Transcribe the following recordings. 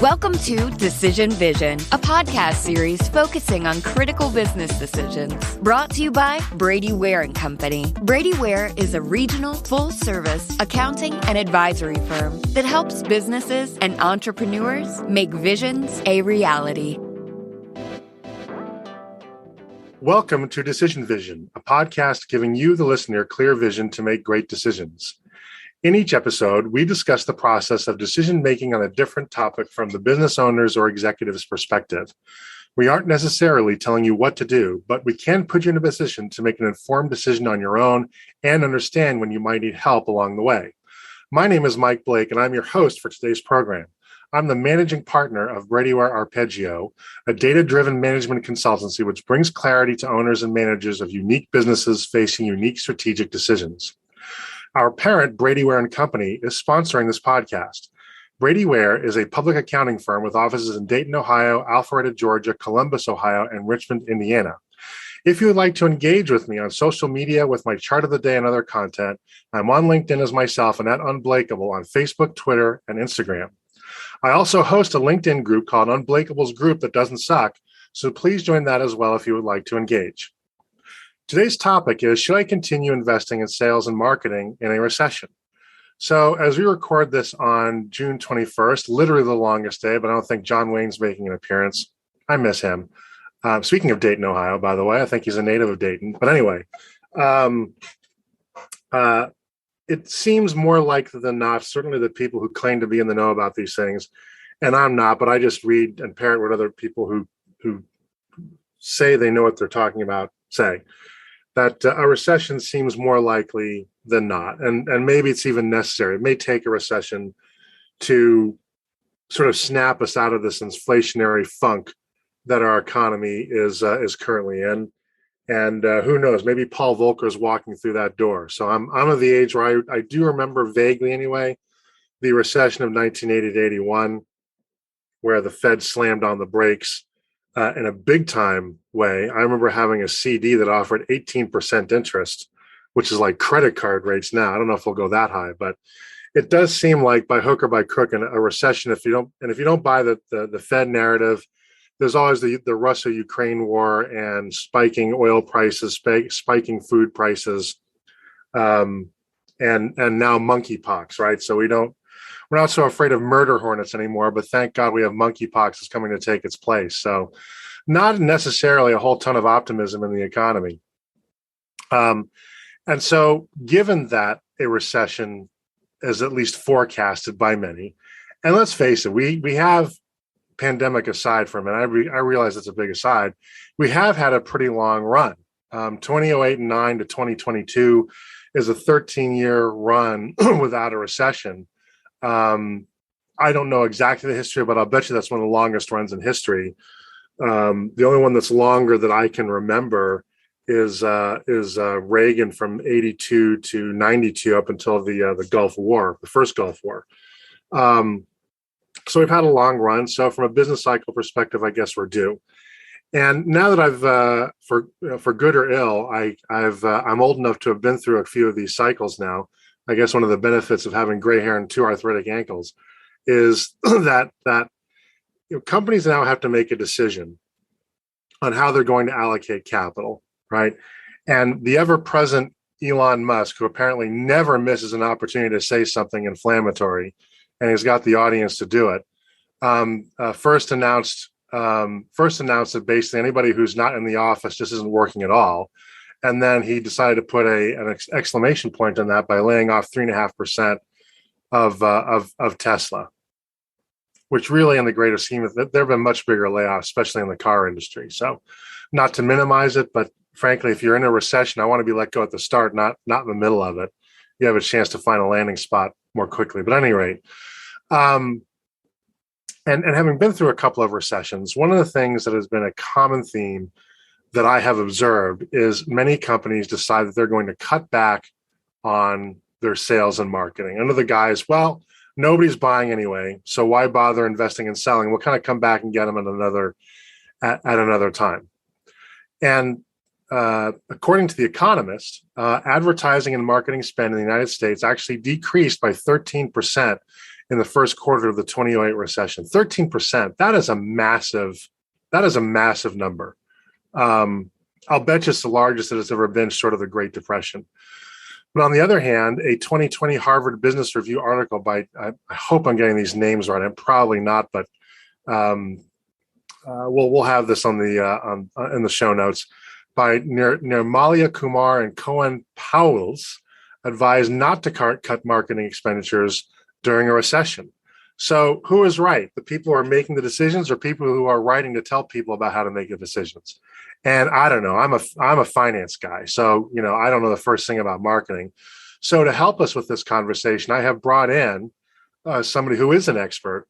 Welcome to Decision Vision, a podcast series focusing on critical business decisions. Brought to you by Brady Ware & Company. Brady Ware is a regional, full-service accounting and advisory firm that helps businesses and entrepreneurs make visions a reality. Welcome to Decision Vision, a podcast giving you, the listener, clear vision to make great decisions. In each episode, we discuss the process of decision-making on a different topic from the business owner's or executive's perspective. We aren't necessarily telling you what to do, but we can put you in a position to make an informed decision on your own and understand when you might need help along the way. My name is Mike Blake, and I'm your host for today's program. I'm the managing partner of Brady Ware Arpeggio, a data-driven management consultancy which brings clarity to owners and managers of unique businesses facing unique strategic decisions. Our parent, Brady Ware & Company, is sponsoring this podcast. Brady Ware is a public accounting firm with offices in Dayton, Ohio, Alpharetta, Georgia, Columbus, Ohio, and Richmond, Indiana. If you would like to engage with me on social media with my chart of the day and other content, I'm on LinkedIn as myself and at Unblakeable on Facebook, Twitter, and Instagram. I also host a LinkedIn group called Unblakeable's Group That Doesn't Suck, so please join that as well if you would like to engage. Today's topic is, should I continue investing in sales and marketing in a recession? So as we record this on June 21st, literally the longest day, but I don't think John Wayne's making an appearance. I miss him. Speaking of Dayton, Ohio, by the way, I think he's a native of Dayton. But anyway, it seems more likely than not, certainly the people who claim to be in the know about these things, and I'm not, but I just read and parrot what other people who say they know what they're talking about say, that a recession seems more likely than not. And maybe it's even necessary. It may take a recession to sort of snap us out of this inflationary funk that our economy is currently in. And who knows, maybe Paul Volcker is walking through that door. So I'm of the age where I do remember vaguely anyway, the recession of 1980 to 81, where the Fed slammed on the brakes in a big time way. I remember having a CD that offered 18% interest, which is like credit card rates now. I don't know if we'll go that high, but it does seem like by hook or by crook in a recession, if you don't buy the Fed narrative, there's always the Russia-Ukraine war and spiking oil prices, spiking food prices, and now monkeypox, right? So we're not so afraid of murder hornets anymore, but thank God we have monkeypox that's coming to take its place. So not necessarily a whole ton of optimism in the economy. And so given that a recession is at least forecasted by many, and let's face it, we have, pandemic aside from it, I realize it's a big aside, we have had a pretty long run. 2008 and 9 to 2022 is a 13-year run without a recession. I don't know exactly the history, but I'll bet you that's one of the longest runs in history. The only one that's longer that I can remember is Reagan from 82 to 92 up until the Gulf War, the first Gulf War. So we've had a long run. So from a business cycle perspective, I guess we're due. And now that I've, for good or ill, I'm old enough to have been through a few of these cycles now. I guess one of the benefits of having gray hair and 2 arthritic ankles is that companies now have to make a decision on how they're going to allocate capital, right? And the ever-present Elon Musk, who apparently never misses an opportunity to say something inflammatory, and he's got the audience to do it, first announced that basically anybody who's not in the office just isn't working at all. And then he decided to put an exclamation point on that by laying off 3.5% of Tesla, which really, in the greater scheme of it, there have been much bigger layoffs, especially in the car industry. So not to minimize it, but frankly, if you're in a recession, I want to be let go at the start, not in the middle of it. You have a chance to find a landing spot more quickly. But at any rate, and having been through a couple of recessions, one of the things that has been a common theme that I have observed is many companies decide that they're going to cut back on their sales and marketing. Under the guise, well, nobody's buying anyway, so why bother investing in selling? We'll kind of come back and get them at another time. And according to The Economist, advertising and marketing spend in the United States actually decreased by 13% in the first quarter of the 2008 recession. 13%. That is a massive number. I'll bet you it's the largest that it's ever been, short of the Great Depression. But on the other hand, a 2020 Harvard Business Review article by, I hope I'm getting these names right. I'm probably not, but we'll have this on the in the show notes, by Nirmalia Kumar and Cohen Powells, advised not to cut marketing expenditures during a recession. So who is right? The people who are making the decisions, or people who are writing to tell people about how to make the decisions? And I don't know. I'm a finance guy, so I don't know the first thing about marketing. So to help us with this conversation, I have brought in somebody who is an expert,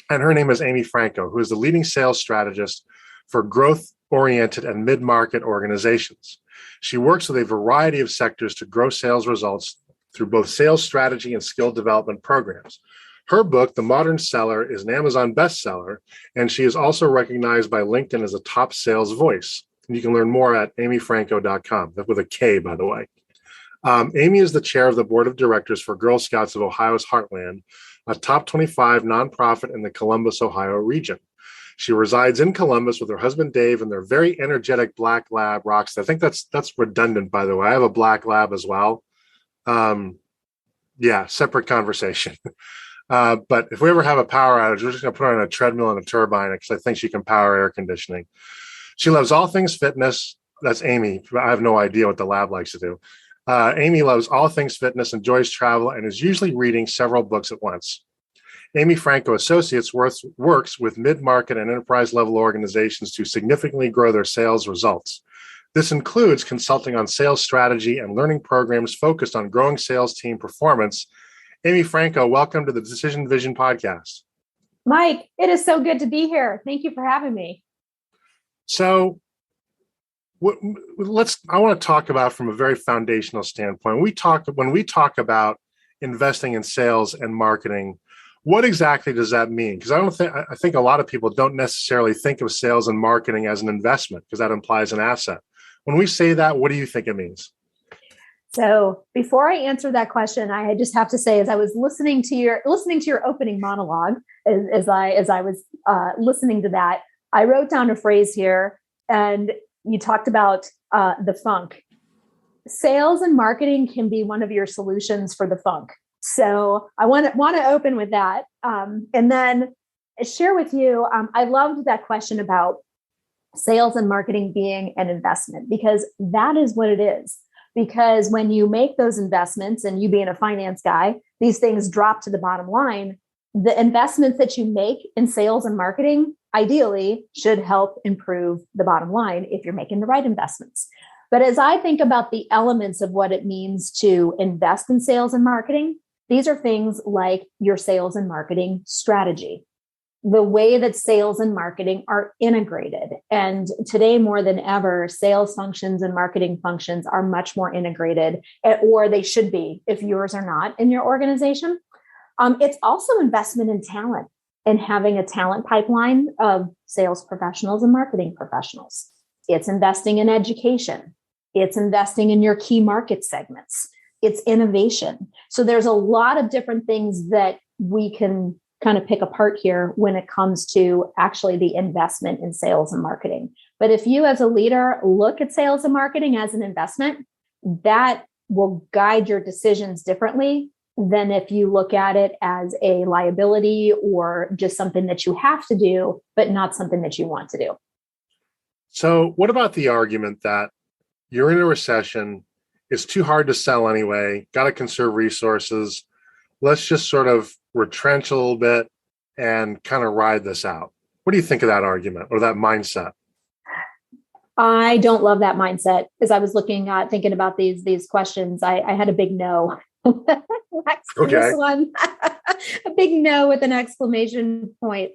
and her name is Amy Franko, who is the leading sales strategist for growth-oriented and mid-market organizations. She works with a variety of sectors to grow sales results through both sales strategy and skill development programs. Her book, The Modern Seller, is an Amazon bestseller, and she is also recognized by LinkedIn as a top sales voice. And you can learn more at amyfranko.com, with a K, by the way. Amy is the chair of the board of directors for Girl Scouts of Ohio's Heartland, a top 25 nonprofit in the Columbus, Ohio region. She resides in Columbus with her husband, Dave, and their very energetic black lab, Roxy. I think that's redundant, by the way. I have a black lab as well. Separate conversation. But if we ever have a power outage, we're just going to put her on a treadmill and a turbine, because I think she can power air conditioning. She loves all things fitness. That's Amy. I have no idea what the lab likes to do. Amy loves all things fitness, enjoys travel, and is usually reading several books at once. Amy Franko Associates works with mid-market and enterprise-level organizations to significantly grow their sales results. This includes consulting on sales strategy and learning programs focused on growing sales team performance. Amy Franko, welcome to the Decision Vision podcast. Mike, it is so good to be here. Thank you for having me. So I want to talk about, from a very foundational standpoint, when we talk about investing in sales and marketing, what exactly does that mean? Because I think a lot of people don't necessarily think of sales and marketing as an investment, because that implies an asset. When we say that, what do you think it means? So before I answer that question, I just have to say, as I was listening to your opening monologue, as I was listening to that, I wrote down a phrase here, and you talked about the funk. Sales and marketing can be one of your solutions for the funk. So I want to open with that, and then share with you. I loved that question about sales and marketing being an investment, because that is what it is. Because when you make those investments, and you being a finance guy, these things drop to the bottom line. The investments that you make in sales and marketing ideally should help improve the bottom line if you're making the right investments. But as I think about the elements of what it means to invest in sales and marketing, these are things like your sales and marketing strategy, the way that sales and marketing are integrated. And today, more than ever, sales functions and marketing functions are much more integrated, or they should be if yours are not in your organization. It's also investment in talent, and having a talent pipeline of sales professionals and marketing professionals. It's investing in education. It's investing in your key market segments. It's innovation. So there's a lot of different things that we can kind of pick apart here when it comes to actually the investment in sales and marketing. But if you as a leader look at sales and marketing as an investment, that will guide your decisions differently than if you look at it as a liability or just something that you have to do, but not something that you want to do. So what about the argument that you're in a recession, it's too hard to sell anyway, got to conserve resources, let's just sort of retrench a little bit and kind of ride this out? What do you think of that argument or that mindset? I don't love that mindset. As I was thinking about these questions, I had a big no. Okay. This one, a big no with an exclamation point.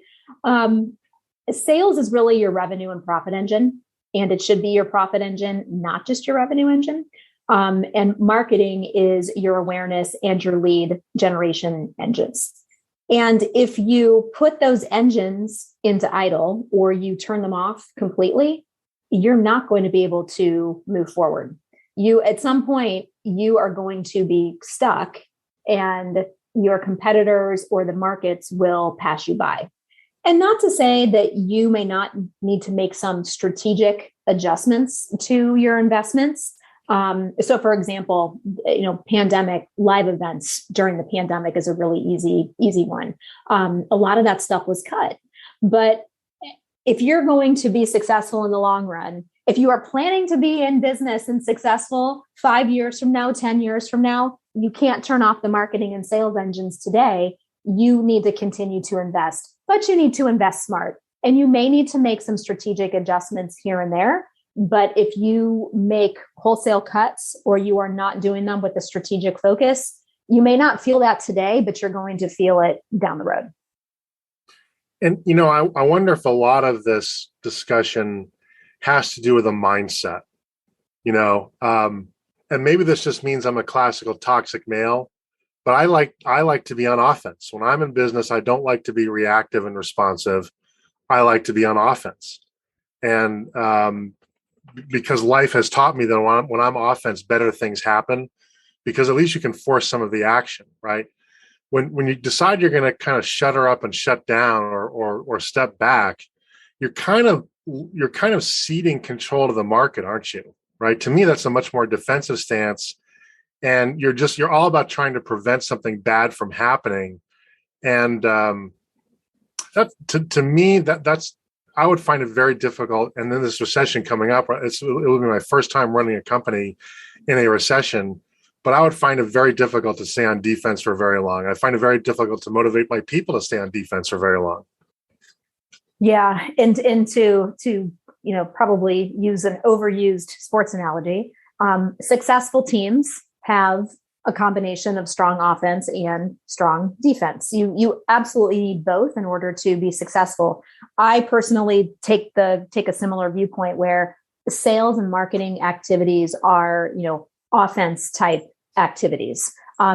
Sales is really your revenue and profit engine, and it should be your profit engine, not just your revenue engine. And marketing is your awareness and your lead generation engines. And if you put those engines into idle or you turn them off completely, you're not going to be able to move forward. At some point, you are going to be stuck, and your competitors or the markets will pass you by. And not to say that you may not need to make some strategic adjustments to your investments. So for example, pandemic live events during the pandemic is a really easy one. A lot of that stuff was cut. But if you're going to be successful in the long run, if you are planning to be in business and successful 5 years from now, 10 years from now, you can't turn off the marketing and sales engines today. You need to continue to invest, but you need to invest smart. And you may need to make some strategic adjustments here and there. But if you make wholesale cuts or you are not doing them with a strategic focus, you may not feel that today, but you're going to feel it down the road. And, I wonder if a lot of this discussion has to do with a mindset, and maybe this just means I'm a classical toxic male, but I like to be on offense. When I'm in business, I don't like to be reactive and responsive. I like to be on offense. And because life has taught me that when I'm offense, better things happen, because at least you can force some of the action, right? When you decide you're going to kind of shutter up and shut down or step back, you're kind of ceding control to the market, aren't you? Right? To me, that's a much more defensive stance. And you're all about trying to prevent something bad from happening. And that to me, that's I would find it very difficult. And then this recession coming up, it will be my first time running a company in a recession, but I would find it very difficult to stay on defense for very long. I find it very difficult to motivate my people to stay on defense for very long. Yeah. And to probably use an overused sports analogy, successful teams have a combination of strong offense and strong defense. You absolutely need both in order to be successful. I personally take a similar viewpoint where sales and marketing activities are, offense type activities.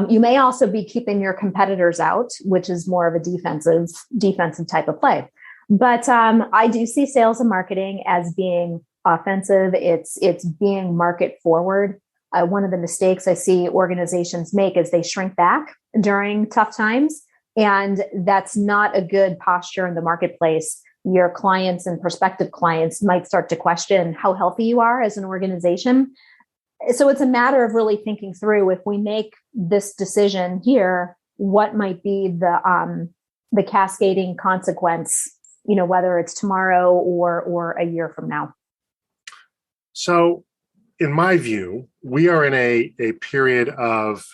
You may also be keeping your competitors out, which is more of a defensive type of play. But I do see sales and marketing as being offensive. It's being market forward. One of the mistakes I see organizations make is they shrink back during tough times. And that's not a good posture in the marketplace. Your clients and prospective clients might start to question how healthy you are as an organization. So it's a matter of really thinking through, if we make this decision here, what might be the cascading consequence, whether it's tomorrow or a year from now. So in my view, we are in a period of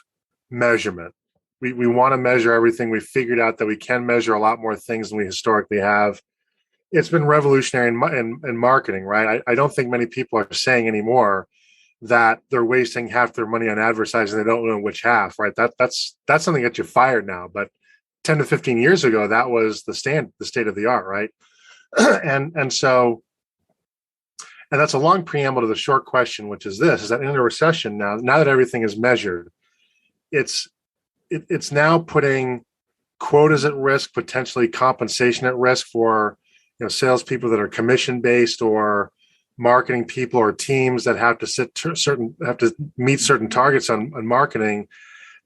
measurement. We want to measure everything. We figured out that we can measure a lot more things than we historically have. It's been revolutionary in marketing, right? I don't think many people are saying anymore that they're wasting half their money on advertising. They don't know which half, right? That's something that gets you fired now. But 10 to 15 years ago, that was the state of the art, right? And that's a long preamble to the short question, which is this: is that in a recession now that everything is measured, it's now putting quotas at risk, potentially compensation at risk for salespeople that are commission based, or marketing people or teams that have to meet certain targets on marketing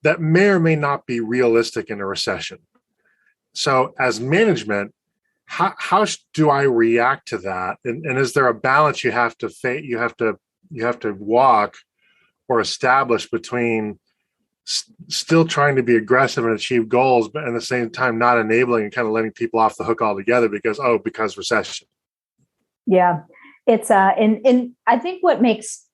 that may or may not be realistic in a recession. So as management, how do I react to that? And is there a balance you have to walk or establish between still trying to be aggressive and achieve goals, but at the same time not enabling and kind of letting people off the hook altogether because recession? Yeah, it's and I think what makes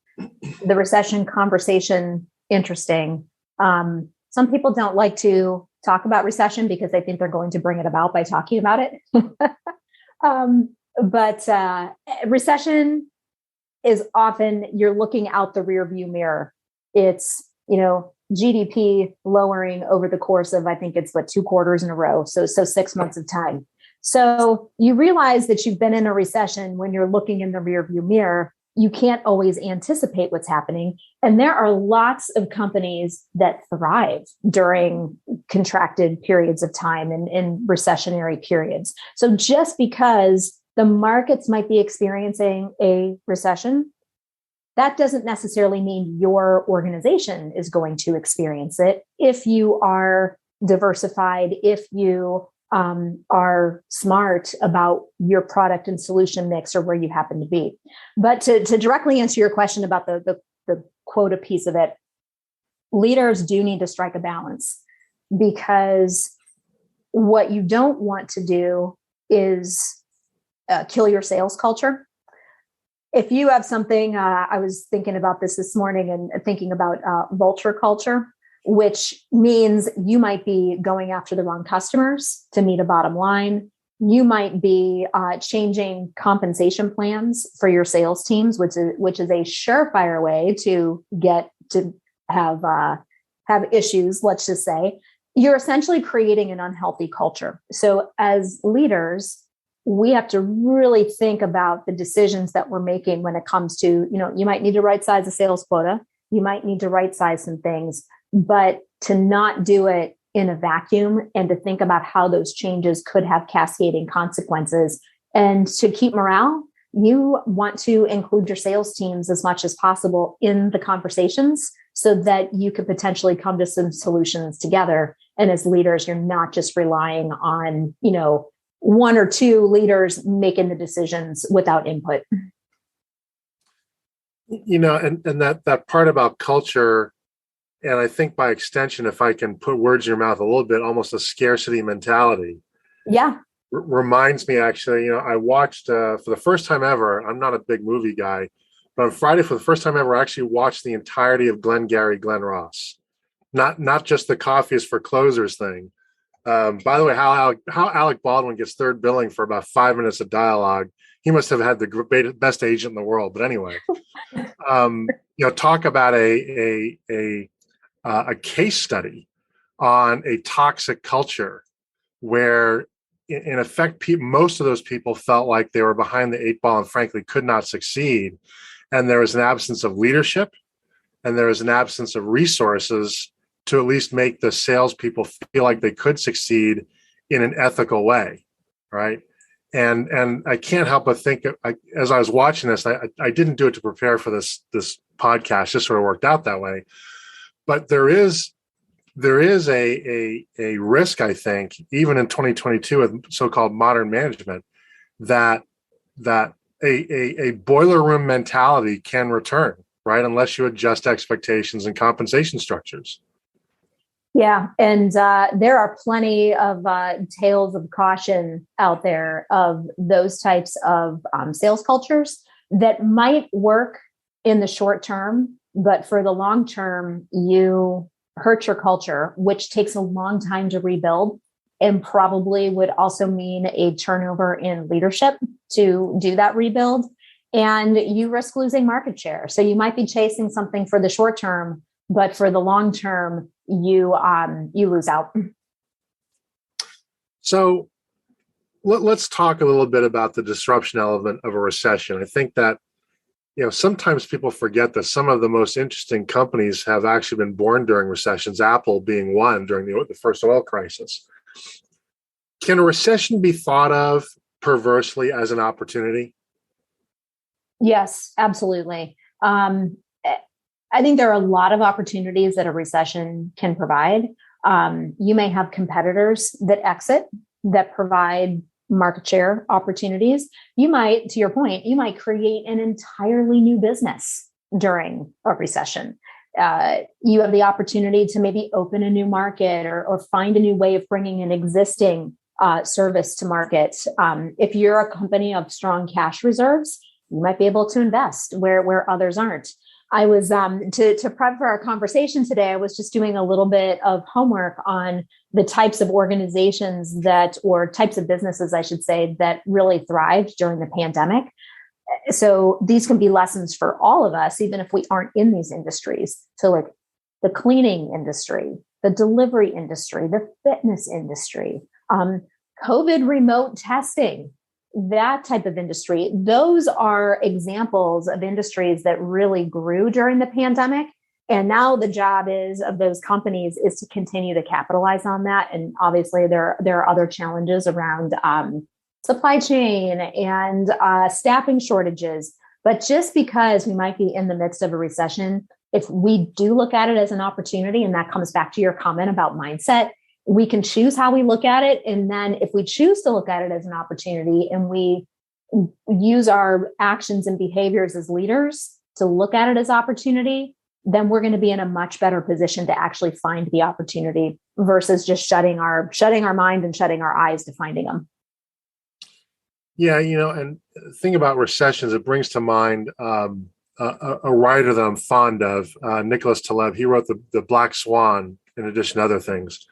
the recession conversation interesting. Some people don't like to talk about recession because they think they're going to bring it about by talking about it. But recession is often you're looking out the rear view mirror. It's, GDP lowering over the course of, I think it's 2 quarters in a row. So 6 months of time. So you realize that you've been in a recession when you're looking in the rear view mirror. You can't always anticipate what's happening. And there are lots of companies that thrive during contracted periods of time and in recessionary periods. So just because the markets might be experiencing a recession, that doesn't necessarily mean your organization is going to experience it if you are diversified, if you are smart about your product and solution mix or where you happen to be. But to directly answer your question about the quota piece of it, leaders do need to strike a balance, because what you don't want to do is kill your sales culture. If you have something, I was thinking about this morning and thinking about vulture culture, which means you might be going after the wrong customers to meet a bottom line. You might be changing compensation plans for your sales teams, which is a surefire way to get to have issues. Let's just say you're essentially creating an unhealthy culture. So as leaders, we have to really think about the decisions that we're making when it comes to, you might need to right size a sales quota. You might need to right size some things, but to not do it in a vacuum and to think about how those changes could have cascading consequences. And to keep morale, you want to include your sales teams as much as possible in the conversations so that you could potentially come to some solutions together. And as leaders, you're not just relying on, one or two leaders making the decisions without input. And that part about culture, and I think by extension, if I can put words in your mouth a little bit, almost a scarcity mentality. Yeah. Reminds me, actually, I watched for the first time ever, I'm not a big movie guy, but on Friday, for the first time ever, I actually watched the entirety of Glengarry Glen Ross. Not just the coffee is for closers thing. By the way, how Alec Baldwin gets third billing for about 5 minutes of dialogue. He must have had the best agent in the world. But anyway, talk about a case study on a toxic culture where, in effect, most of those people felt like they were behind the eight ball and frankly could not succeed. And there was an absence of leadership, and there was an absence of resources to at least make the salespeople feel like they could succeed in an ethical way, right? And I can't help but think, as I was watching this, I didn't do it to prepare for this podcast, just sort of worked out that way. But there is a risk, I think, even in 2022 with so-called modern management, that a boiler room mentality can return, right? Unless you adjust expectations and compensation structures. Yeah. And there are plenty of tales of caution out there of those types of sales cultures that might work in the short term, but for the long term, you hurt your culture, which takes a long time to rebuild, and probably would also mean a turnover in leadership to do that rebuild. And you risk losing market share. So you might be chasing something for the short term, but for the long term, you lose out. So let's talk a little bit about the disruption element of a recession. I think that sometimes people forget that some of the most interesting companies have actually been born during recessions, Apple being one during the first oil crisis. Can a recession be thought of perversely as an opportunity? Yes, absolutely. I think there are a lot of opportunities that a recession can provide. You may have competitors that exit that provide market share opportunities. You might, to your point, you might create an entirely new business during a recession. You have the opportunity to maybe open a new market or find a new way of bringing an existing service to market. If you're a company of strong cash reserves, you might be able to invest where others aren't. I was, to prep for our conversation today, I was just doing a little bit of homework on the types of organizations or types of businesses, I should say, that really thrived during the pandemic. So these can be lessons for all of us, even if we aren't in these industries. So like the cleaning industry, the delivery industry, the fitness industry, COVID remote testing, that type of industry. Those are examples of industries that really grew during the pandemic. And now the job of those companies is to continue to capitalize on that. And obviously there are other challenges around supply chain and staffing shortages. But just because we might be in the midst of a recession, if we do look at it as an opportunity, and that comes back to your comment about mindset, we can choose how we look at it. And then if we choose to look at it as an opportunity and we use our actions and behaviors as leaders to look at it as opportunity, then we're going to be in a much better position to actually find the opportunity versus just shutting our mind and shutting our eyes to finding them. Yeah, and think about recessions, it brings to mind a writer that I'm fond of, Nicholas Taleb. He wrote the Black Swan in addition to other things.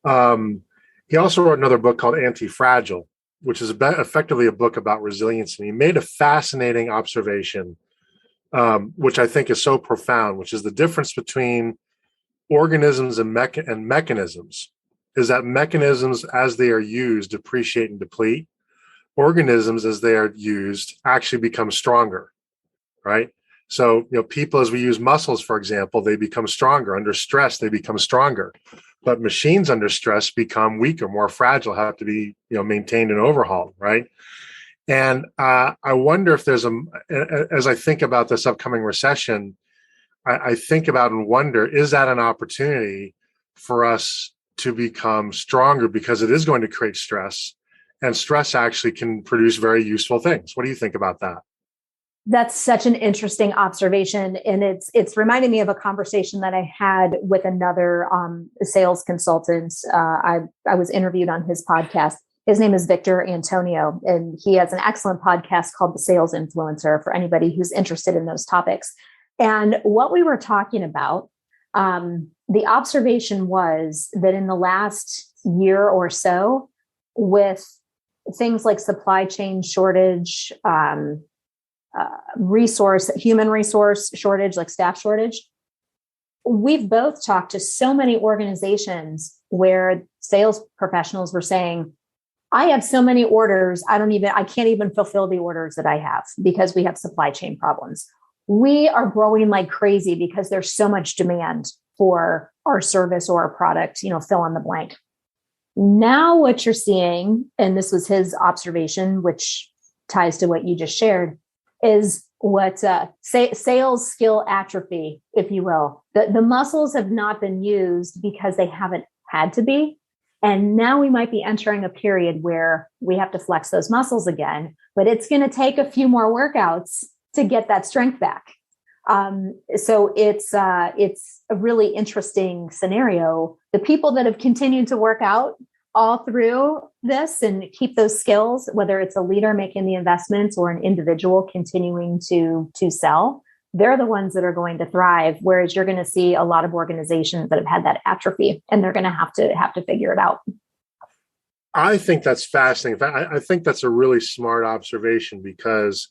He also wrote another book called Anti-Fragile, which is effectively a book about resilience. And he made a fascinating observation, which I think is so profound, which is the difference between organisms and mechanisms, is that mechanisms as they are used depreciate and deplete. Organisms as they are used actually become stronger, right? So, people, as we use muscles, for example, they become stronger. Under stress, they become stronger. But machines under stress become weaker, more fragile, have to be, maintained and overhauled, right? And I wonder if there's as I think about this upcoming recession, I think about and wonder, is that an opportunity for us to become stronger, because it is going to create stress, and stress actually can produce very useful things. What do you think about that? That's such an interesting observation. And it's reminding me of a conversation that I had with another sales consultant. I was interviewed on his podcast. His name is Victor Antonio, and he has an excellent podcast called The Sales Influencer for anybody who's interested in those topics. And what we were talking about, the observation was that in the last year or so, with things like supply chain shortage, human resource shortage, like staff shortage, we've both talked to so many organizations where sales professionals were saying, I have so many orders, I can't even fulfill the orders that I have because we have supply chain problems. We are growing like crazy because there's so much demand for our service or our product, fill in the blank. Now what you're seeing, and this was his observation, which ties to what you just shared, is what sales skill atrophy, if you will. The muscles have not been used because they haven't had to be. And now we might be entering a period where we have to flex those muscles again, but it's going to take a few more workouts to get that strength back. So it's a really interesting scenario. The people that have continued to work out all through this and keep those skills, whether it's a leader making the investments or an individual continuing to sell, they're the ones that are going to thrive. Whereas you're going to see a lot of organizations that have had that atrophy, and they're going to have to figure it out. I think that's fascinating. I think that's a really smart observation, because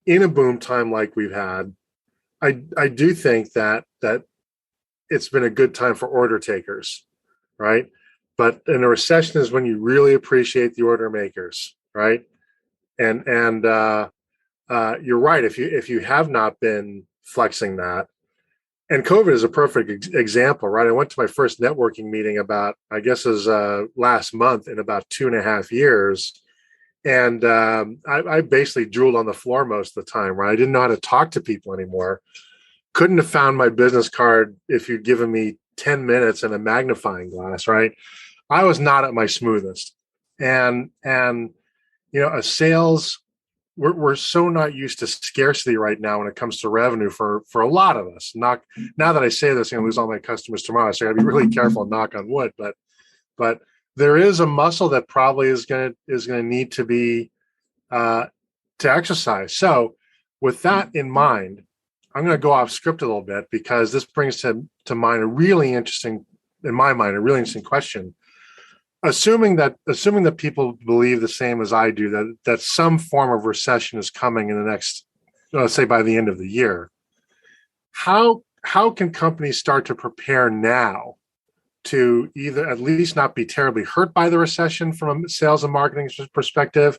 in a boom time like we've had, I do think that it's been a good time for order takers, right? But in a recession is when you really appreciate the order makers, right? And you're right. If you have not been flexing that, and COVID is a perfect example, right? I went to my first networking meeting about, I guess it was last month, in about 2.5 years. And I basically drooled on the floor most of the time, right? I didn't know how to talk to people anymore. Couldn't have found my business card if you'd given me 10 minutes and a magnifying glass, right? I was not at my smoothest. And a sales, we're so not used to scarcity right now when it comes to revenue for a lot of us. Now that I say this, I'm going to lose all my customers tomorrow, so I got to be really careful and knock on wood. But there is a muscle that probably is going to need to be to exercise. So with that in mind, I'm going to go off script a little bit, because this brings to mind a really interesting question. Assuming that people believe the same as I do, that some form of recession is coming in the next, let's say by the end of the year, how can companies start to prepare now to either at least not be terribly hurt by the recession from a sales and marketing perspective,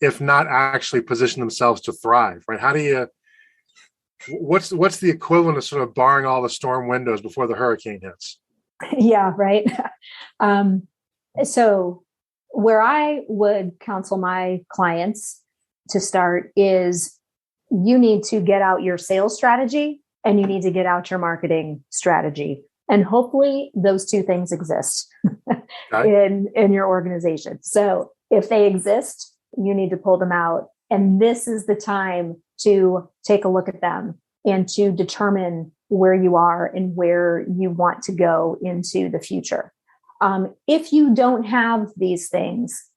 if not actually position themselves to thrive, right? What's the equivalent of sort of barring all the storm windows before the hurricane hits? Yeah, right. So where I would counsel my clients to start is, you need to get out your sales strategy and you need to get out your marketing strategy. And hopefully those two things exist. in your organization. So if they exist, you need to pull them out. And this is the time to take a look at them and to determine where you are and where you want to go into the future. If you don't have these things,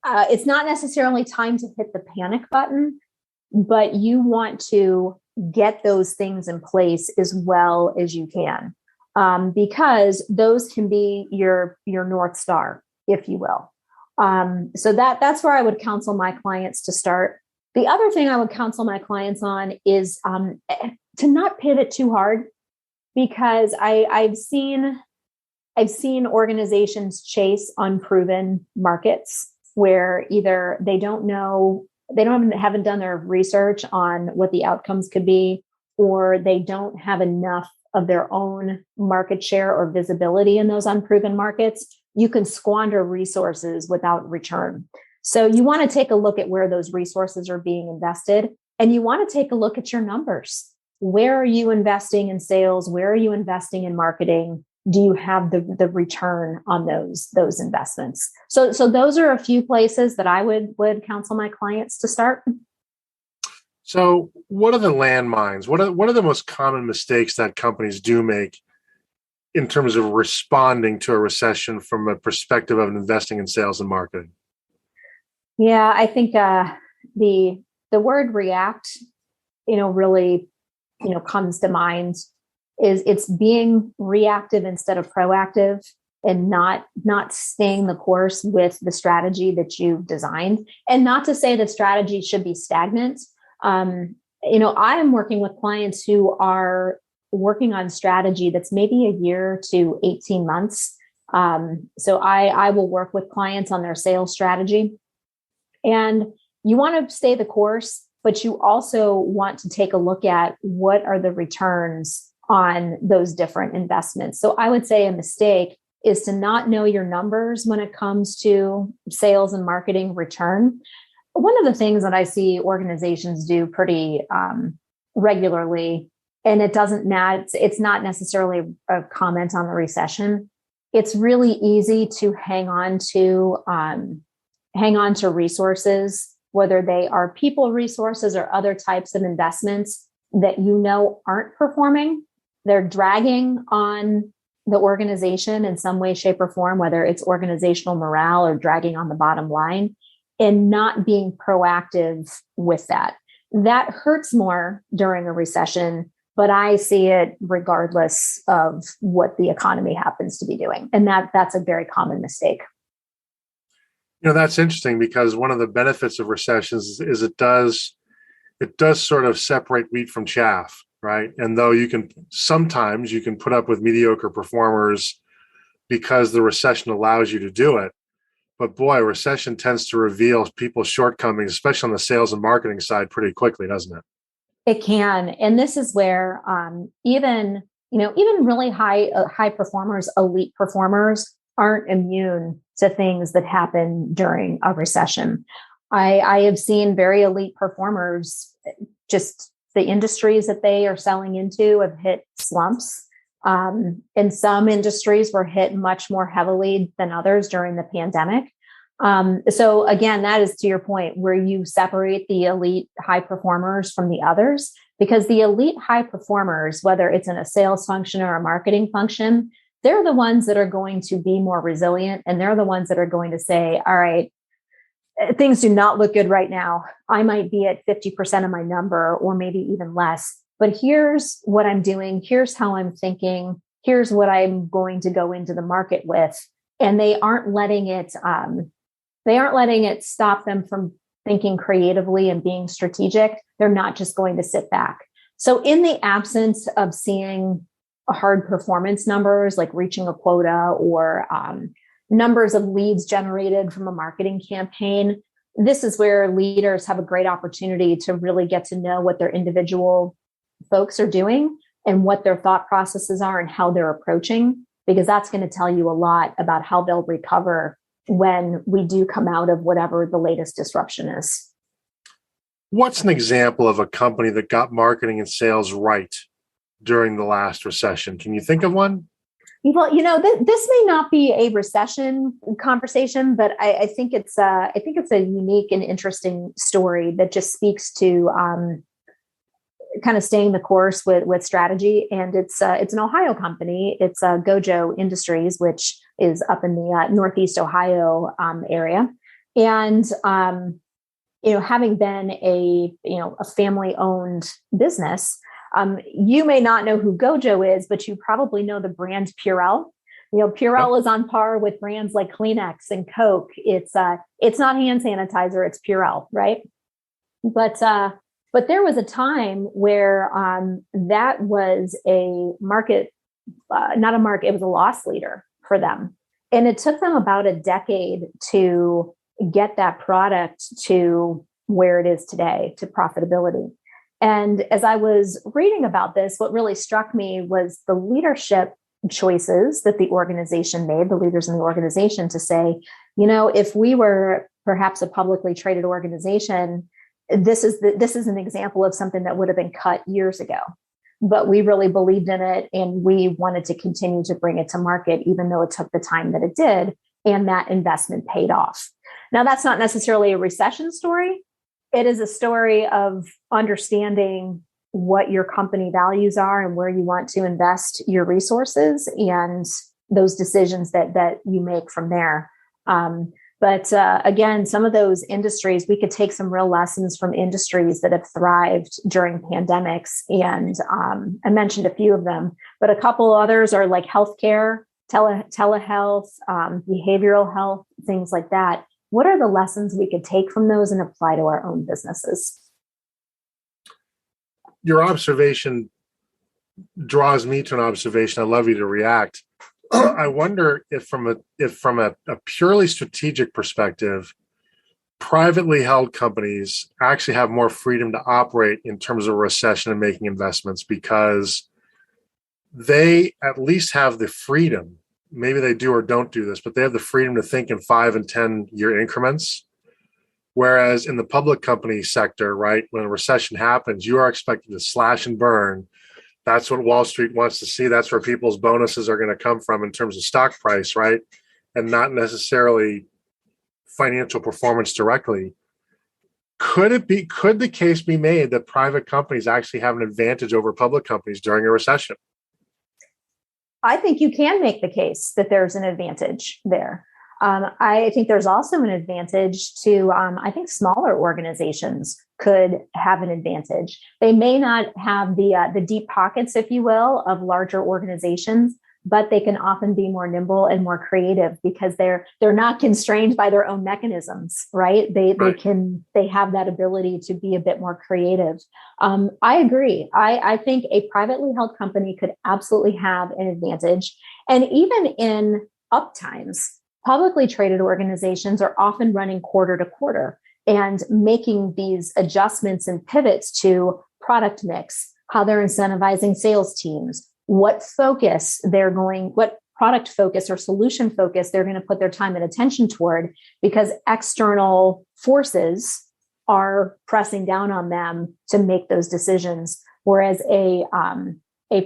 it's not necessarily time to hit the panic button, but you want to get those things in place as well as you can, because those can be your North Star, if you will. So that's where I would counsel my clients to start. The other thing I would counsel my clients on is to not pivot too hard, because I've seen organizations chase unproven markets where either they haven't done their research on what the outcomes could be, or they don't have enough of their own market share or visibility in those unproven markets. You can squander resources without return. So you want to take a look at where those resources are being invested, and you want to take a look at your numbers. Where are you investing in sales? Where are you investing in marketing? Do you have the return on those investments? So those are a few places that I would counsel my clients to start. So what are the landmines? What are the most common mistakes that companies do make in terms of responding to a recession from a perspective of investing in sales and marketing? Yeah, I think the word react, really, comes to mind. It's being reactive instead of proactive, and not staying the course with the strategy that you've designed. And not to say that strategy should be stagnant. I am working with clients who are working on strategy that's maybe a year to 18 months. So I will work with clients on their sales strategy. And you want to stay the course, but you also want to take a look at what are the returns on those different investments. So I would say a mistake is to not know your numbers when it comes to sales and marketing return. One of the things that I see organizations do pretty regularly, and it's not necessarily a comment on the recession. It's really easy to hang on to resources, whether they are people resources or other types of investments that aren't performing. They're dragging on the organization in some way, shape, or form, whether it's organizational morale or dragging on the bottom line, and not being proactive with that. That hurts more during a recession, but I see it regardless of what the economy happens to be doing. And that's a very common mistake. That's interesting, because one of the benefits of recessions is it does sort of separate wheat from chaff, right? And though sometimes you can put up with mediocre performers because the recession allows you to do it. But boy, recession tends to reveal people's shortcomings, especially on the sales and marketing side, pretty quickly, doesn't it? It can. And this is where even really high performers, elite performers, aren't immune to things that happen during a recession. I have seen very elite performers, just the industries that they are selling into have hit slumps. And some industries were hit much more heavily than others during the pandemic. So again, that is to your point, where you separate the elite high performers from the others, because the elite high performers, whether it's in a sales function or a marketing function, they're the ones that are going to be more resilient. And they're the ones that are going to say, all right, things do not look good right now. I might be at 50% of my number, or maybe even less, but here's what I'm doing. Here's how I'm thinking. Here's what I'm going to go into the market with. And they aren't letting it stop them from thinking creatively and being strategic. They're not just going to sit back. So in the absence of seeing hard performance numbers, like reaching a quota or numbers of leads generated from a marketing campaign, this is where leaders have a great opportunity to really get to know what their individual folks are doing and what their thought processes are and how they're approaching, because that's going to tell you a lot about how they'll recover when we do come out of whatever the latest disruption is. What's an example of a company that got marketing and sales right during the last recession? Can you think of one? Well, this may not be a recession conversation, but I think it's a unique and interesting story that just speaks to kind of staying the course with strategy. And it's an Ohio company. It's Gojo Industries, which is up in the Northeast Ohio area. And having been a family owned business. You may not know who Gojo is, but you probably know the brand Purell. Purell is on par with brands like Kleenex and Coke. It's not hand sanitizer, it's Purell, right? But there was a time where that was a market, not a market, it was a loss leader for them. And it took them about a decade to get that product to where it is today, to profitability. And as I was reading about this, what really struck me was the leadership choices that the organization made, the leaders in the organization, to say, if we were perhaps a publicly traded organization, this is an example of something that would have been cut years ago. But we really believed in it, and we wanted to continue to bring it to market, even though it took the time that it did, and that investment paid off. Now, that's not necessarily a recession story. It is a story of understanding what your company values are and where you want to invest your resources and those decisions that you make from there. But again, some of those industries, we could take some real lessons from industries that have thrived during pandemics. And I mentioned a few of them, but a couple others are like healthcare, telehealth, behavioral health, things like that. What are the lessons we could take from those and apply to our own businesses? Your observation draws me to an observation. I'd love you to react. I wonder if from a purely strategic perspective, privately held companies actually have more freedom to operate in terms of recession and making investments, because they at least have the freedom. Maybe they do or don't do this, but they have the freedom to think in 5 and 10 year increments. Whereas in the public company sector, right, when a recession happens, you are expected to slash and burn. That's what Wall Street wants to see. That's where people's bonuses are going to come from in terms of stock price, right? And not necessarily financial performance directly. Could the case be made that private companies actually have an advantage over public companies during a recession? I think you can make the case that there's an advantage there. I think there's also an advantage to, I think smaller organizations could have an advantage. They may not have the deep pockets, if you will, of larger organizations, but they can often be more nimble and more creative because they're not constrained by their own mechanisms, right? They have that ability to be a bit more creative. I agree. I think a privately held company could absolutely have an advantage. And even in up times, publicly traded organizations are often running quarter to quarter and making these adjustments and pivots to product mix, how they're incentivizing sales teams, what product focus or solution focus they're going to put their time and attention toward, because external forces are pressing down on them to make those decisions. Whereas a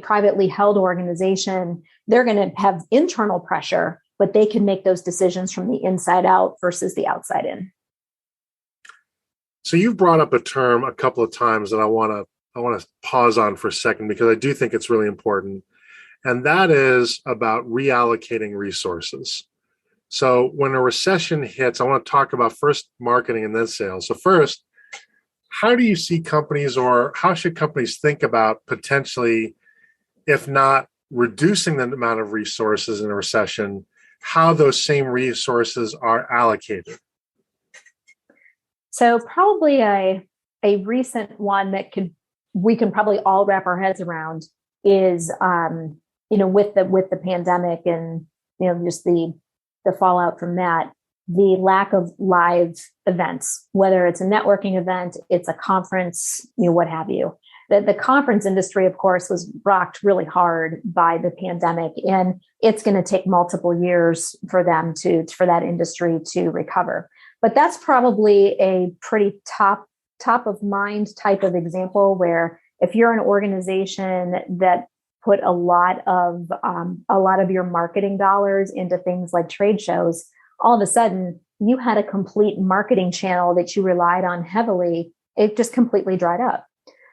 privately held organization, they're going to have internal pressure, but they can make those decisions from the inside out versus the outside in. So you've brought up a term a couple of times that I want to pause on for a second, because I do think it's really important. And that is about reallocating resources. So when a recession hits, I want to talk about first marketing and then sales. So first, how do you see companies, or how should companies think about potentially, if not reducing the amount of resources in a recession, how those same resources are allocated? So probably a recent one that we can probably all wrap our heads around is, with the pandemic and, just the fallout from that, the lack of live events, whether it's a networking event, it's a conference, what have you. The conference industry, of course, was rocked really hard by the pandemic, and it's going to take multiple years for that industry to recover. But that's probably a pretty top of mind type of example, where if you're an organization that put a lot of your marketing dollars into things like trade shows, all of a sudden you had a complete marketing channel that you relied on heavily. It just completely dried up.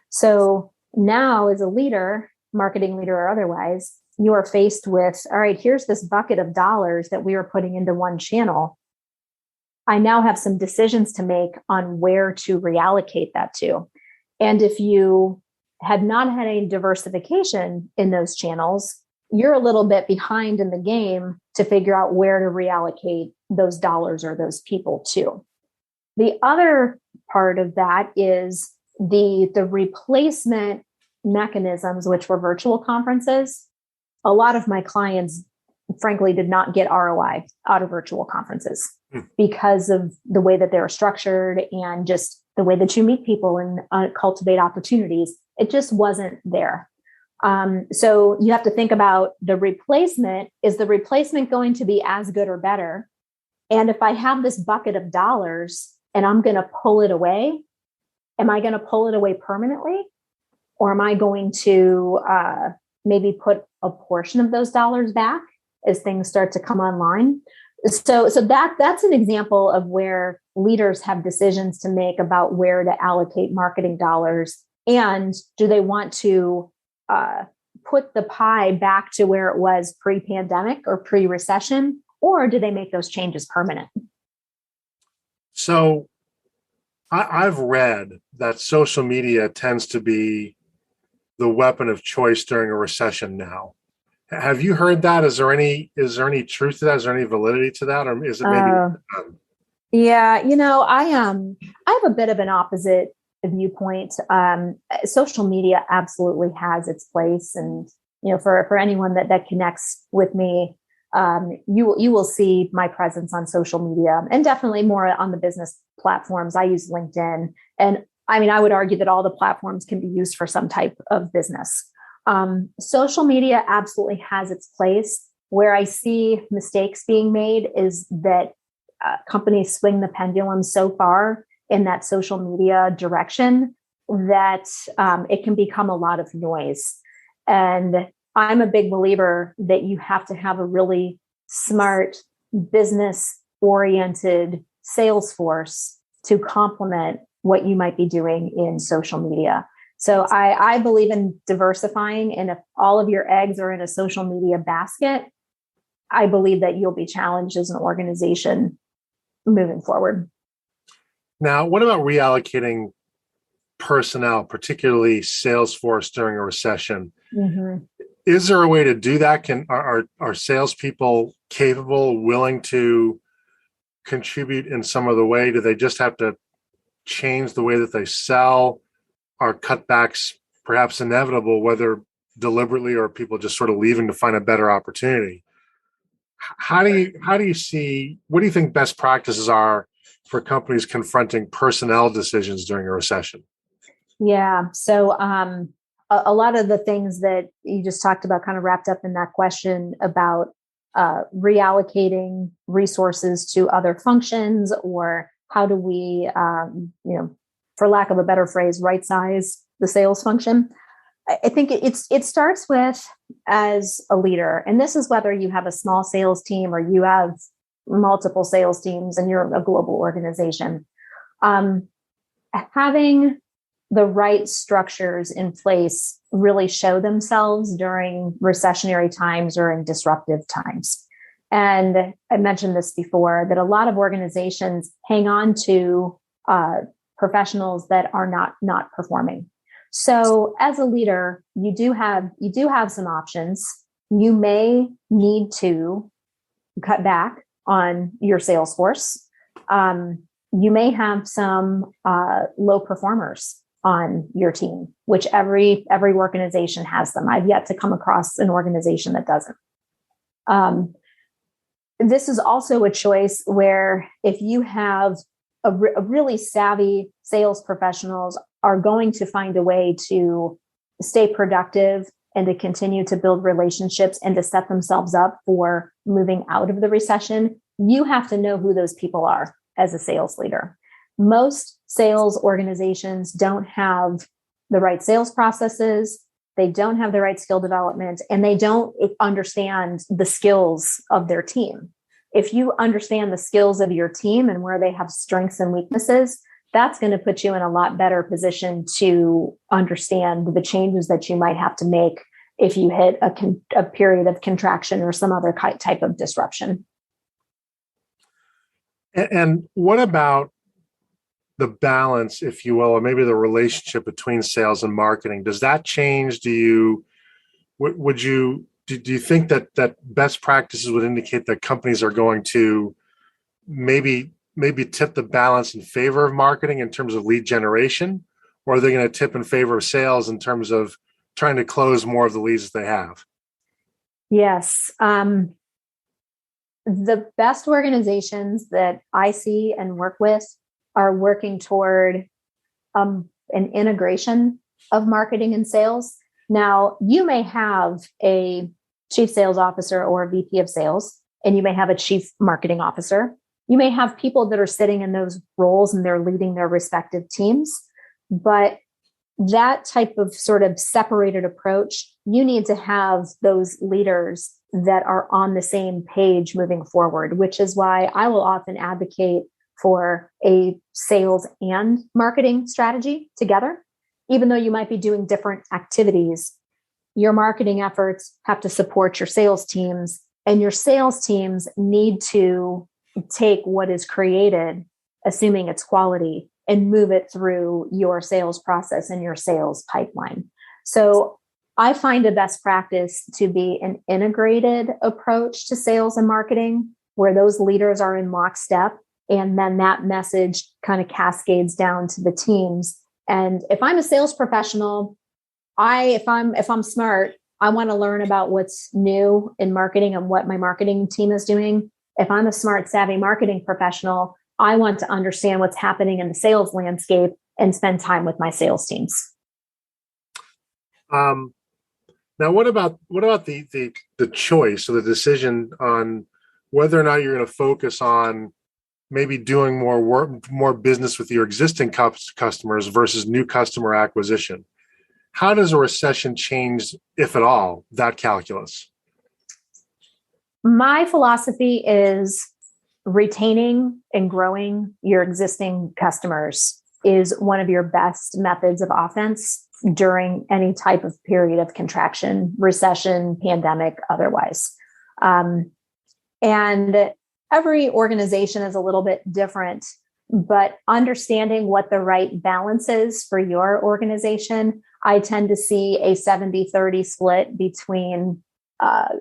So now as a leader, marketing leader or otherwise, you are faced with, all right, here's this bucket of dollars that we are putting into one channel. I now have some decisions to make on where to reallocate that to. And if you had not had any diversification in those channels, you're a little bit behind in the game to figure out where to reallocate those dollars or those people to. The other part of that is the replacement mechanisms, which were virtual conferences. A lot of my clients, frankly, did not get ROI out of virtual conferences because of the way that they're structured and just the way that you meet people and cultivate opportunities. It just wasn't there. So you have to think about the replacement. Is the replacement going to be as good or better? And if I have this bucket of dollars and I'm going to pull it away, am I going to pull it away permanently? Or am I going to maybe put a portion of those dollars back as things start to come online? So that's an example of where leaders have decisions to make about where to allocate marketing dollars. And do they want to put the pie back to where it was pre-pandemic or pre-recession, or do they make those changes permanent? So I've read that social media tends to be the weapon of choice during a recession now. Have you heard that? Is there any truth to that? Is there any validity to that? Or is it maybe? Yeah, I have a bit of an opposite viewpoint. Social media absolutely has its place. And, for anyone that connects with me, you will see my presence on social media and definitely more on the business platforms. I use LinkedIn. And I would argue that all the platforms can be used for some type of business. Social media absolutely has its place. Where I see mistakes being made is that companies swing the pendulum so far in that social media direction that it can become a lot of noise. And I'm a big believer that you have to have a really smart, business-oriented sales force to complement what you might be doing in social media. So I believe in diversifying. And if all of your eggs are in a social media basket, I believe that you'll be challenged as an organization moving forward. Now, what about reallocating personnel, particularly sales force during a recession? Mm-hmm. Is there a way to do that? Are salespeople capable, willing to contribute in some other way? Do they just have to change the way that they sell? Are cutbacks perhaps inevitable, whether deliberately or people just sort of leaving to find a better opportunity? What do you think best practices are for companies confronting personnel decisions during a recession? Yeah. So a lot of the things that you just talked about kind of wrapped up in that question about reallocating resources to other functions, or how do we, for lack of a better phrase, right size the sales function. I think it starts with, as a leader, and this is whether you have a small sales team or you have multiple sales teams and you're a global organization, having the right structures in place really show themselves during recessionary times or in disruptive times. And I mentioned this before, that a lot of organizations hang on to professionals that are not performing. So as a leader, you do have some options. You may need to cut back on your sales force. You may have some low performers on your team, which every organization has them. I've yet to come across an organization that doesn't. This is also a choice where if you have a really savvy sales professionals are going to find a way to stay productive and to continue to build relationships and to set themselves up for moving out of the recession, you have to know who those people are as a sales leader. Most sales organizations don't have the right sales processes. they don't have the right skill development, and they don't understand the skills of their team. If you understand the skills of your team and where they have strengths and weaknesses, that's going to put you in a lot better position to understand the changes that you might have to make if you hit a period of contraction or some other type of disruption. And what about the balance, if you will, or maybe the relationship between sales and marketing? Does that change? Do you think that best practices would indicate that companies are going to maybe tip the balance in favor of marketing in terms of lead generation, or are they going to tip in favor of sales in terms of trying to close more of the leads that they have? Yes. The best organizations that I see and work with are working toward an integration of marketing and sales. Now, you may have a chief sales officer or a VP of sales, and you may have a chief marketing officer. You may have people that are sitting in those roles and they're leading their respective teams. But that type of sort of separated approach, you need to have those leaders that are on the same page moving forward, which is why I will often advocate for a sales and marketing strategy together. Even though you might be doing different activities, your marketing efforts have to support your sales teams, and your sales teams need to take what is created, assuming it's quality, and move it through your sales process and your sales pipeline. So I find a best practice to be an integrated approach to sales and marketing, where those leaders are in lockstep, and then that message kind of cascades down to the teams. And if I'm a sales professional, if I'm smart, I want to learn about what's new in marketing and what my marketing team is doing. If I'm a smart, savvy marketing professional, I want to understand what's happening in the sales landscape and spend time with my sales teams. Now, what about the choice or the decision on whether or not you're going to focus on maybe doing more business with your existing customers versus new customer acquisition? How does a recession change, if at all, that calculus? My philosophy is retaining and growing your existing customers is one of your best methods of offense during any type of period of contraction, recession, pandemic, otherwise. And every organization is a little bit different, but understanding what the right balance is for your organization, I tend to see a 70-30 split between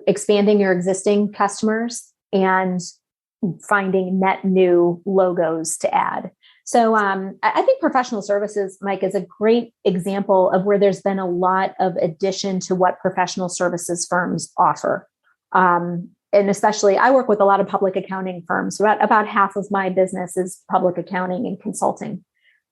expanding your existing customers and finding net new logos to add. So I think professional services, Mike, is a great example of where there's been a lot of addition to what professional services firms offer. And especially, I work with a lot of public accounting firms. About half of my business is public accounting and consulting.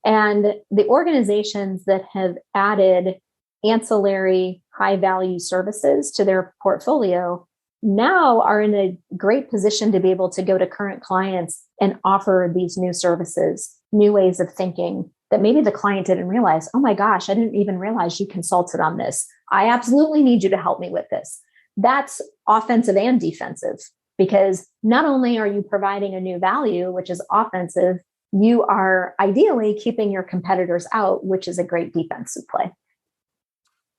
And the organizations that have added ancillary high-value services to their portfolio now are in a great position to be able to go to current clients and offer these new services, new ways of thinking that maybe the client didn't realize. Oh my gosh, I didn't even realize you consulted on this. I absolutely need you to help me with this. That's offensive and defensive, because not only are you providing a new value, which is offensive, you are ideally keeping your competitors out, which is a great defensive play.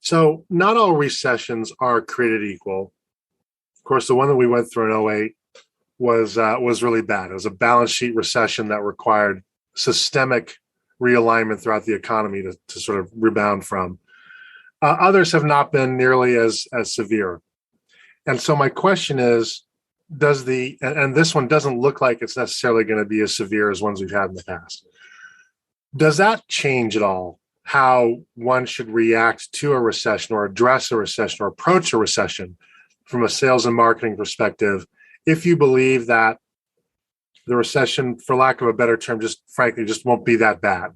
So not all recessions are created equal. Of course, the one that we went through in 2008 was really bad. It was a balance sheet recession that required systemic realignment throughout the economy to sort of rebound from. Others have not been nearly as severe. And so my question is, and this one doesn't look like it's necessarily going to be as severe as ones we've had in the past. Does that change at all how one should react to a recession or address a recession or approach a recession from a sales and marketing perspective, if you believe that the recession, for lack of a better term, just frankly, just won't be that bad?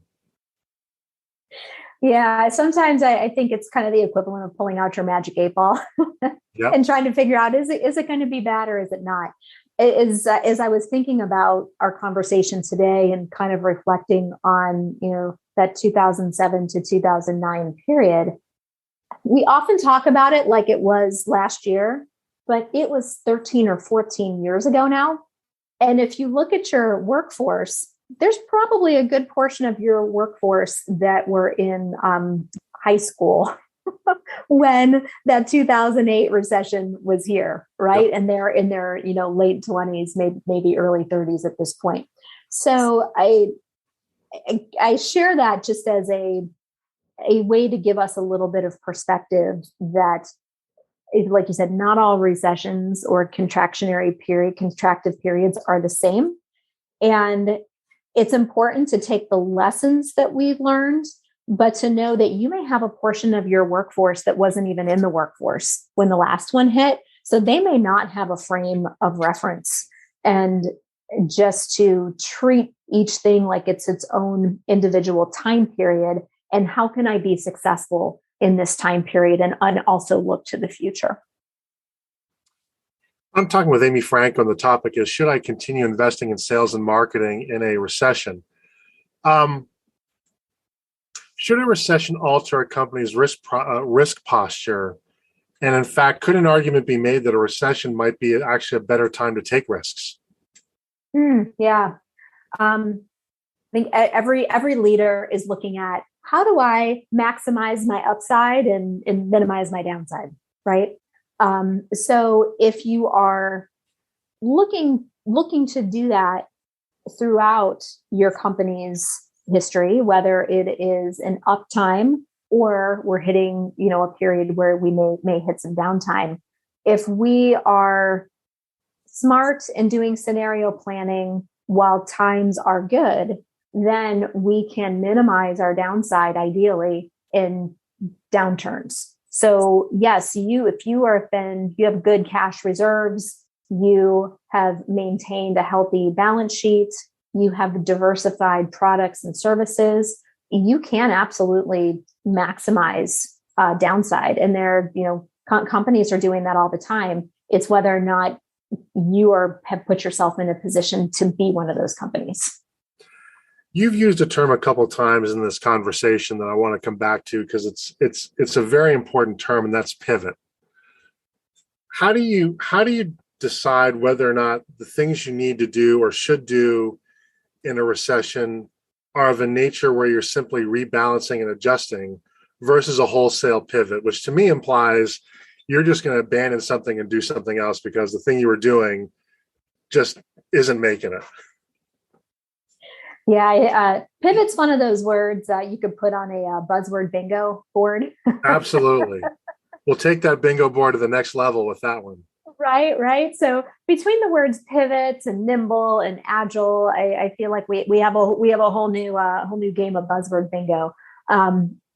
Yeah, sometimes I think it's kind of the equivalent of pulling out your magic 8-ball yep. and trying to figure out, is it going to be bad or is it not? As I was thinking about our conversation today and kind of reflecting on, that 2007 to 2009 period, we often talk about it like it was last year, but it was 13 or 14 years ago now. And if you look at your workforce, there's probably a good portion of your workforce that were in high school when that 2008 recession was here, right? Yep. And they're in their late 20s, maybe early 30s at this point. So I share that just as a way to give us a little bit of perspective that, like you said, not all recessions or contractive periods are the same. And it's important to take the lessons that we've learned, but to know that you may have a portion of your workforce that wasn't even in the workforce when the last one hit. So they may not have a frame of reference. And just to treat each thing like it's its own individual time period. And how can I be successful in this time period and also look to the future? I'm talking with Amy Franko, and the topic is, should I continue investing in sales and marketing in a recession? Should a recession alter a company's risk posture? And in fact, could an argument be made that a recession might be actually a better time to take risks? Yeah. I think every leader is looking at, how do I maximize my upside and minimize my downside, right? So if you are looking to do that throughout your company's history, whether it is an uptime or we're hitting, a period where we may hit some downtime, if we are smart and doing scenario planning while times are good, then we can minimize our downside ideally in downturns. So yes, if you have good cash reserves, you have maintained a healthy balance sheet, you have diversified products and services, you can absolutely maximize downside. And companies are doing that all the time. It's whether or not you have put yourself in a position to be one of those companies. You've used a term a couple of times in this conversation that I want to come back to because it's a very important term, and that's pivot. How do you decide whether or not the things you need to do or should do in a recession are of a nature where you're simply rebalancing and adjusting versus a wholesale pivot, which to me implies you're just going to abandon something and do something else because the thing you were doing just isn't making it? Yeah, pivot's one of those words you could put on a buzzword bingo board. Absolutely. We'll take that bingo board to the next level with that one. Right. So between the words pivot and nimble and agile, I feel like we have a whole new game of buzzword bingo.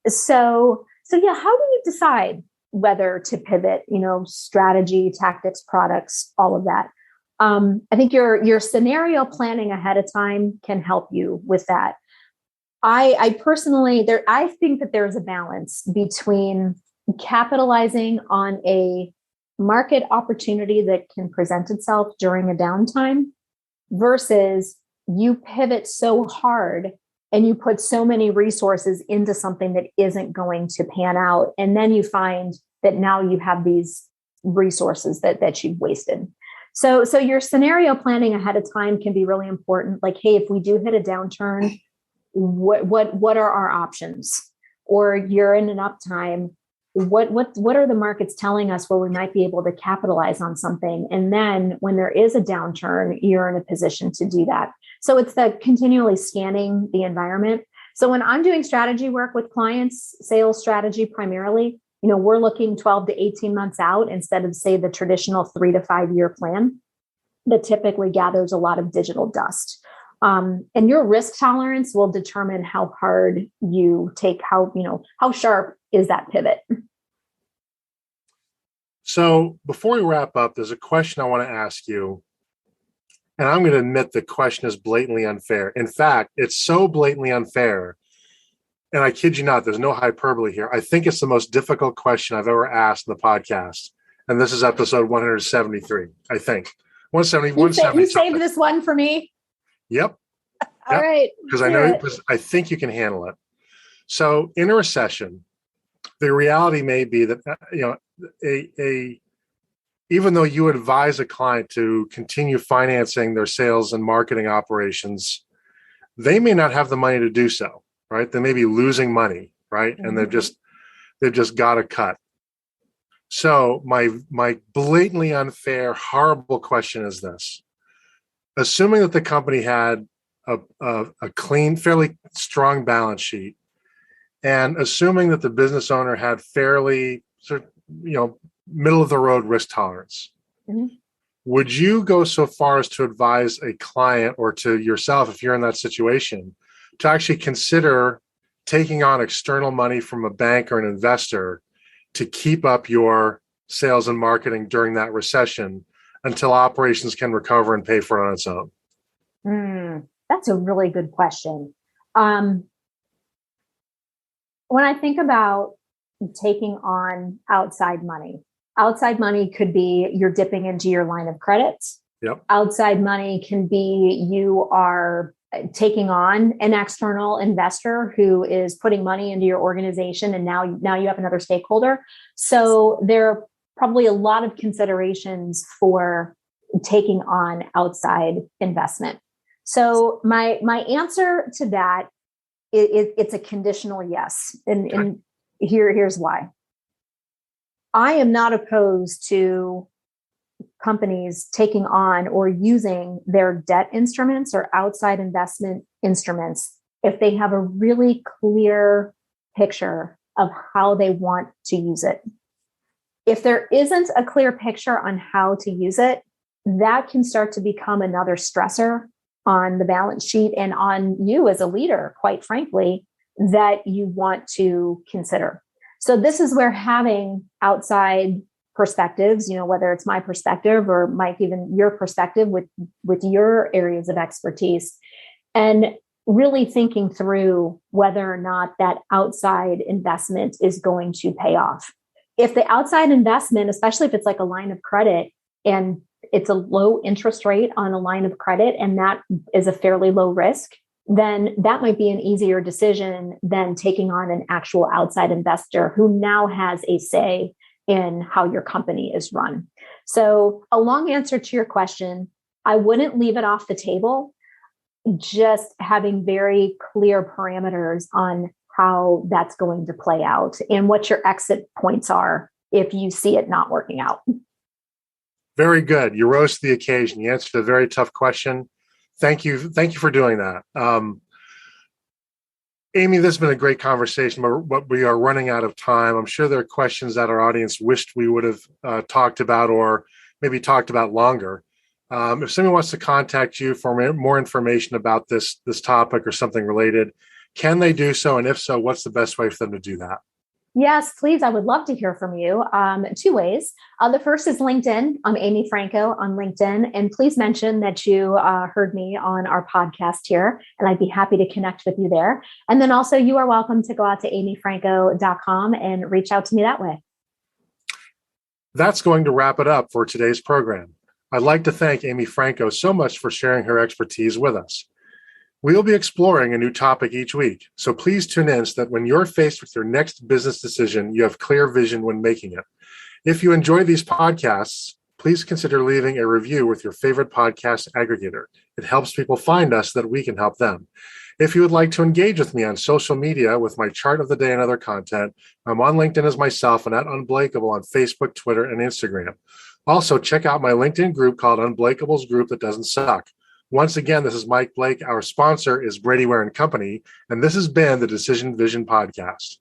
So yeah, how do you decide whether to pivot? Strategy, tactics, products, all of that. I think your scenario planning ahead of time can help you with that. I personally, I think that there's a balance between capitalizing on a market opportunity that can present itself during a downtime versus you pivot so hard and you put so many resources into something that isn't going to pan out. And then you find that now you have these resources that you've wasted. So your scenario planning ahead of time can be really important. Like, hey, if we do hit a downturn, what are our options? Or you're in an uptime, what are the markets telling us where we might be able to capitalize on something? And then when there is a downturn, you're in a position to do that. So it's the continually scanning the environment. So when I'm doing strategy work with clients, sales strategy primarily, we're looking 12 to 18 months out instead of, say, the traditional 3 to 5 year plan that typically gathers a lot of digital dust. And your risk tolerance will determine how hard you take, how sharp is that pivot. So before we wrap up, there's a question I want to ask you. And I'm going to admit the question is blatantly unfair. In fact, it's so blatantly unfair. And I kid you not, there's no hyperbole here. I think it's the most difficult question I've ever asked in the podcast. And this is episode 173, I think. 170. You saved this one for me? Yep. All right. Because I think you can handle it. So in a recession, the reality may be that, even though you advise a client to continue financing their sales and marketing operations, they may not have the money to do so, right? They may be losing money, right? Mm-hmm. And they've just got to cut. So my blatantly unfair, horrible question is this: assuming that the company had a clean, fairly strong balance sheet, and assuming that the business owner had fairly middle of the road risk tolerance, mm-hmm. would you go so far as to advise a client, or to yourself, if you're in that situation, to actually consider taking on external money from a bank or an investor to keep up your sales and marketing during that recession until operations can recover and pay for it on its own? That's a really good question. When I think about taking on outside money could be you're dipping into your line of credit. Yep. Outside money can be you are taking on an external investor who is putting money into your organization, and now you have another stakeholder. So there are probably a lot of considerations for taking on outside investment. So my answer to that it's a conditional yes, and here's why. I am not opposed to companies taking on or using their debt instruments or outside investment instruments if they have a really clear picture of how they want to use it. If there isn't a clear picture on how to use it, that can start to become another stressor on the balance sheet and on you as a leader, quite frankly, that you want to consider. So this is where having outside perspectives, whether it's my perspective or Mike, even your perspective with your areas of expertise, and really thinking through whether or not that outside investment is going to pay off. If the outside investment, especially if it's like a line of credit and it's a low interest rate on a line of credit, and that is a fairly low risk, then that might be an easier decision than taking on an actual outside investor who now has a say in how your company is run. So a long answer to your question, I wouldn't leave it off the table, just having very clear parameters on how that's going to play out and what your exit points are if you see it not working out. Very good. You rose to the occasion. You answered a very tough question. Thank you for doing that. Amy, this has been a great conversation, but we are running out of time. I'm sure there are questions that our audience wished we would have talked about, or maybe talked about longer. If someone wants to contact you for more information about this topic or something related, can they do so? And if so, what's the best way for them to do that? Yes, please. I would love to hear from you. Two ways. The first is LinkedIn. I'm Amy Franko on LinkedIn. And please mention that you heard me on our podcast here, and I'd be happy to connect with you there. And then also you are welcome to go out to amyfranko.com and reach out to me that way. That's going to wrap it up for today's program. I'd like to thank Amy Franko so much for sharing her expertise with us. We'll be exploring a new topic each week, so please tune in so that when you're faced with your next business decision, you have clear vision when making it. If you enjoy these podcasts, please consider leaving a review with your favorite podcast aggregator. It helps people find us so that we can help them. If you would like to engage with me on social media with my chart of the day and other content, I'm on LinkedIn as myself and at Unblakeable on Facebook, Twitter, and Instagram. Also, check out my LinkedIn group called Unblakeable's Group That Doesn't Suck. Once again, this is Mike Blake. Our sponsor is Brady Ware & Company, and this has been the Decision Vision Podcast.